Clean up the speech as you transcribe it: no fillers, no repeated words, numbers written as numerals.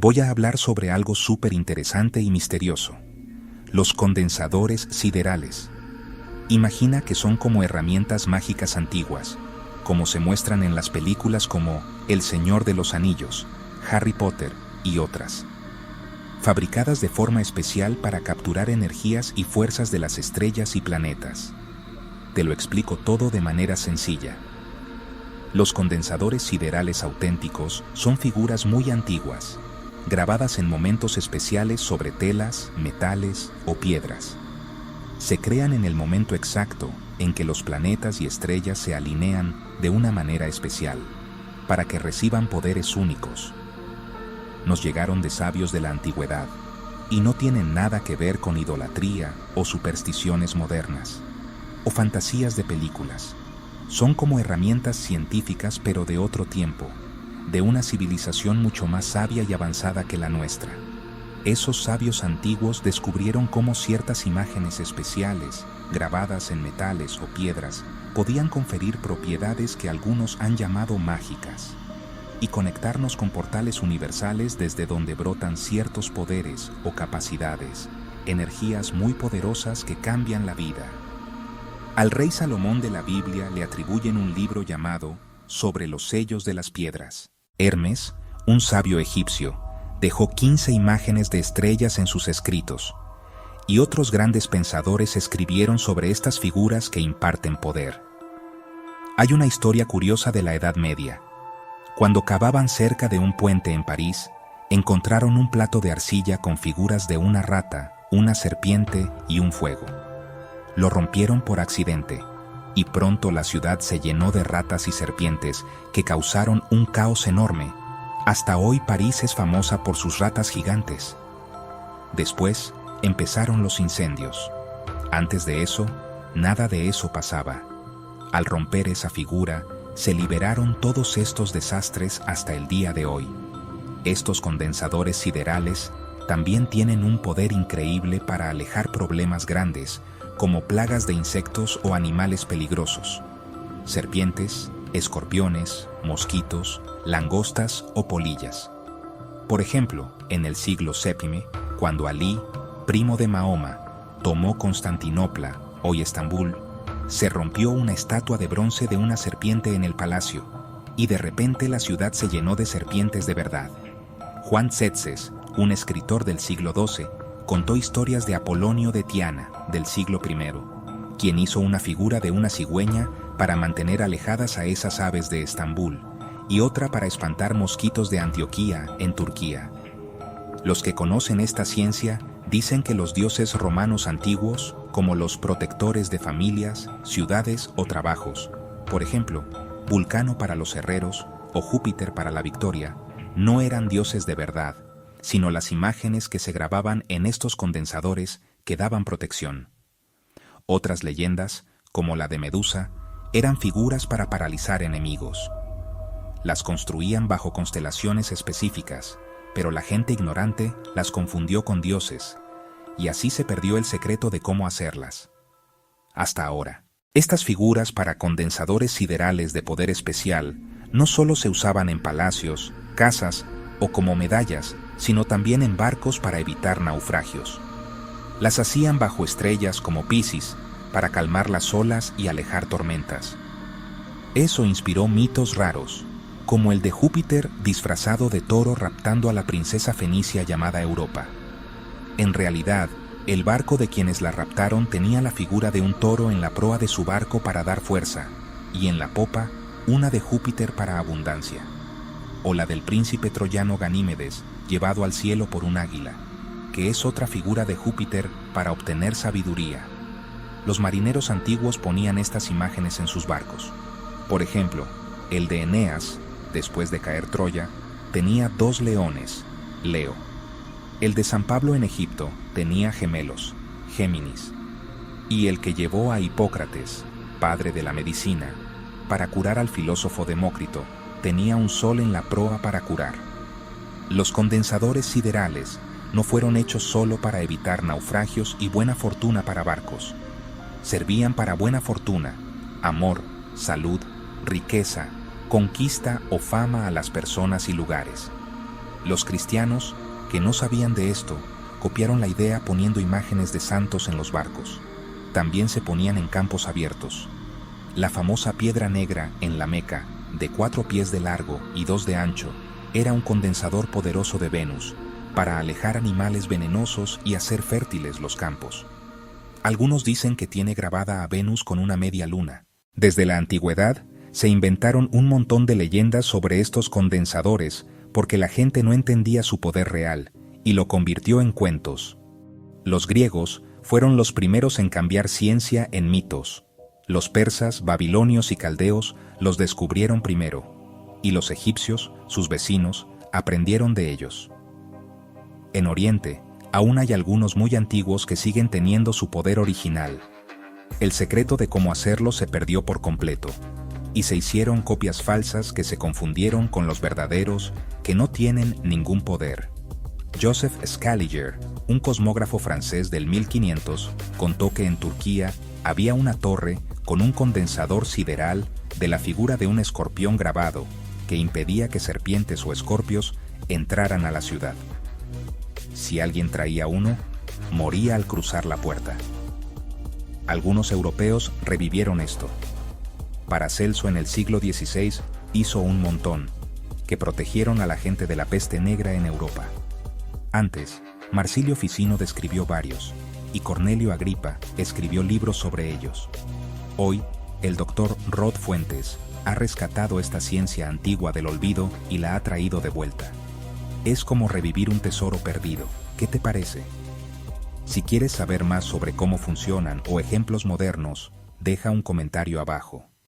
voy a hablar sobre algo súper interesante y misterioso: los condensadores siderales. Imagina que son como herramientas mágicas antiguas, como se muestran en las películas como El Señor de los Anillos, Harry Potter y otras, fabricadas de forma especial para capturar energías y fuerzas de las estrellas y planetas. Te lo explico todo de manera sencilla. Los condensadores siderales auténticos son figuras muy antiguas, grabadas en momentos especiales sobre telas, metales o piedras. Se crean en el momento exacto en que los planetas y estrellas se alinean de una manera especial, para que reciban poderes únicos. Nos llegaron de sabios de la antigüedad, y no tienen nada que ver con idolatría o supersticiones modernas, o fantasías de películas. Son como herramientas científicas pero de otro tiempo, de una civilización mucho más sabia y avanzada que la nuestra. Esos sabios antiguos descubrieron cómo ciertas imágenes especiales, grabadas en metales o piedras, podían conferir propiedades que algunos han llamado mágicas, y conectarnos con portales universales desde donde brotan ciertos poderes o capacidades, energías muy poderosas que cambian la vida. Al rey Salomón de la Biblia le atribuyen un libro llamado Sobre los sellos de las piedras. Hermes, un sabio egipcio, dejó 15 imágenes de estrellas en sus escritos, y otros grandes pensadores escribieron sobre estas figuras que imparten poder. Hay una historia curiosa de la Edad Media. Cuando cavaban cerca de un puente en París, encontraron un plato de arcilla con figuras de una rata, una serpiente y un fuego. Lo rompieron por accidente, y pronto la ciudad se llenó de ratas y serpientes que causaron un caos enorme. Hasta hoy París es famosa por sus ratas gigantes. Después empezaron los incendios. Antes de eso, nada de eso pasaba. Al romper esa figura, se liberaron todos estos desastres hasta el día de hoy. Estos condensadores siderales también tienen un poder increíble para alejar problemas grandes, como plagas de insectos o animales peligrosos, serpientes, escorpiones, mosquitos, langostas o polillas. Por ejemplo, en el siglo VII, cuando Alí, primo de Mahoma, tomó Constantinopla, hoy Estambul, se rompió una estatua de bronce de una serpiente en el palacio, y de repente la ciudad se llenó de serpientes de verdad. Juan Tzetzes, un escritor del siglo XII, contó historias de Apolonio de Tiana, del siglo I, quien hizo una figura de una cigüeña para mantener alejadas a esas aves de Estambul, y otra para espantar mosquitos de Antioquía, en Turquía. Los que conocen esta ciencia dicen que los dioses romanos antiguos, como los protectores de familias, ciudades o trabajos, por ejemplo, Vulcano para los herreros o Júpiter para la victoria, no eran dioses de verdad, sino las imágenes que se grababan en estos condensadores que daban protección. Otras leyendas, como la de Medusa, eran figuras para paralizar enemigos. Las construían bajo constelaciones específicas, pero la gente ignorante las confundió con dioses, y así se perdió el secreto de cómo hacerlas. Hasta ahora, estas figuras para condensadores siderales de poder especial no solo se usaban en palacios, casas o como medallas, sino también en barcos para evitar naufragios. Las hacían bajo estrellas como Piscis, para calmar las olas y alejar tormentas. Eso inspiró mitos raros, como el de Júpiter disfrazado de toro raptando a la princesa fenicia llamada Europa. En realidad, el barco de quienes la raptaron tenía la figura de un toro en la proa de su barco para dar fuerza, y en la popa, una de Júpiter para abundancia. O la del príncipe troyano Ganímedes, llevado al cielo por un águila, que es otra figura de Júpiter para obtener sabiduría. Los marineros antiguos ponían estas imágenes en sus barcos. Por ejemplo, el de Eneas, después de caer Troya, tenía 2 leones, Leo. El de San Pablo en Egipto tenía gemelos, Géminis. Y el que llevó a Hipócrates, padre de la medicina, para curar al filósofo Demócrito, tenía un sol en la proa para curar. Los condensadores siderales no fueron hechos solo para evitar naufragios y buena fortuna para barcos. Servían para buena fortuna, amor, salud, riqueza, conquista o fama a las personas y lugares. Los cristianos, que no sabían de esto, copiaron la idea poniendo imágenes de santos en los barcos. También se ponían en campos abiertos. La famosa piedra negra en la Meca, de 4 pies de largo y 2 de ancho, era un condensador poderoso de Venus, para alejar animales venenosos y hacer fértiles los campos. Algunos dicen que tiene grabada a Venus con una media luna. Desde la antigüedad, se inventaron un montón de leyendas sobre estos condensadores porque la gente no entendía su poder real y lo convirtió en cuentos. Los griegos fueron los primeros en cambiar ciencia en mitos. Los persas, babilonios y caldeos los descubrieron primero, y los egipcios, sus vecinos, aprendieron de ellos. En Oriente, aún hay algunos muy antiguos que siguen teniendo su poder original. El secreto de cómo hacerlo se perdió por completo, y se hicieron copias falsas que se confundieron con los verdaderos, que no tienen ningún poder. Joseph Scaliger, un cosmógrafo francés del 1500, contó que en Turquía había una torre con un condensador sideral de la figura de un escorpión grabado que impedía que serpientes o escorpios entraran a la ciudad. Si alguien traía uno, moría al cruzar la puerta. Algunos europeos revivieron esto. Paracelso en el siglo XVI hizo un montón, que protegieron a la gente de la peste negra en Europa. Antes, Marsilio Ficino describió varios, y Cornelio Agripa escribió libros sobre ellos. Hoy, el doctor Rod Fuentes ha rescatado esta ciencia antigua del olvido y la ha traído de vuelta. Es como revivir un tesoro perdido. ¿Qué te parece? Si quieres saber más sobre cómo funcionan o ejemplos modernos, deja un comentario abajo.